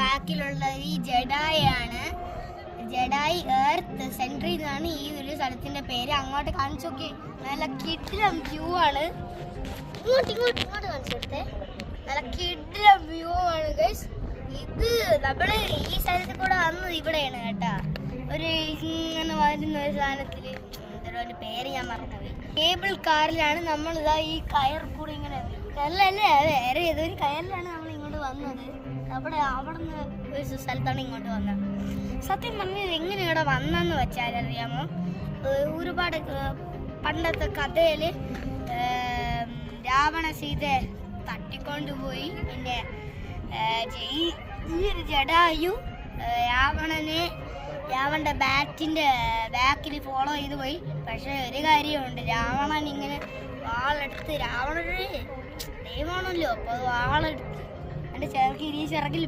ബാക്കിലുള്ള ഈ ജഡായാണ്. ജഡായി എർത്ത് സെൻട്രിൽ നിന്നാണ് ഈ ഒരു സ്ഥലത്തിന്റെ പേര്. അങ്ങോട്ട് കാണിച്ചു നോക്കി, നല്ല കിടിലം വ്യൂ ആണ്. ഇങ്ങോട്ട് കാണിച്ചു കൊടുത്തേ, നല്ല കിടിലം വ്യൂ ആണ് ഗൈസ്. ഇത് നമ്മള് ഈ സ്ഥലത്ത് കൂടെ വന്നത് ഇവിടെയാണ് കേട്ടാ. ഒരു ഇങ്ങനെ വരുന്ന ഒരു സാധനത്തില് ഒരു പേര് ഞാൻ മറന്നുപോയി. കേബിൾ കാറിലാണ് നമ്മൾ ഇതാ ഈ കയർ കൂടെ ഇങ്ങനെ അല്ലേ വേറെ ഏതൊരു കയറിലാണ് നമ്മൾ ഇങ്ങോട്ട് വന്നത്. അവിടെ നിന്ന് ഒരു സ്ഥലത്താണ് ഇങ്ങോട്ട് വന്നത്. സത്യം പറഞ്ഞത് എങ്ങനെ ഇവിടെ വന്നെന്ന് വെച്ചാൽ അറിയാമോ, ഒരുപാട് പണ്ടത്തെ കഥയില് രാവണ സീതയെ തട്ടിക്കൊണ്ടുപോയി. പിന്നെ ഈ ഒരു ജഡായു രാവണന്റെ ബാക്കിൽ ഫോളോ ചെയ്ത് പോയി. പക്ഷെ ഒരു കാര്യമുണ്ട്, രാവണൻ ഇങ്ങനെ വാളെടുത്ത്, രാവണന് ദൈവമാണല്ലോ, അപ്പോൾ വാളെടുത്ത് എൻ്റെ ചിറകിൽ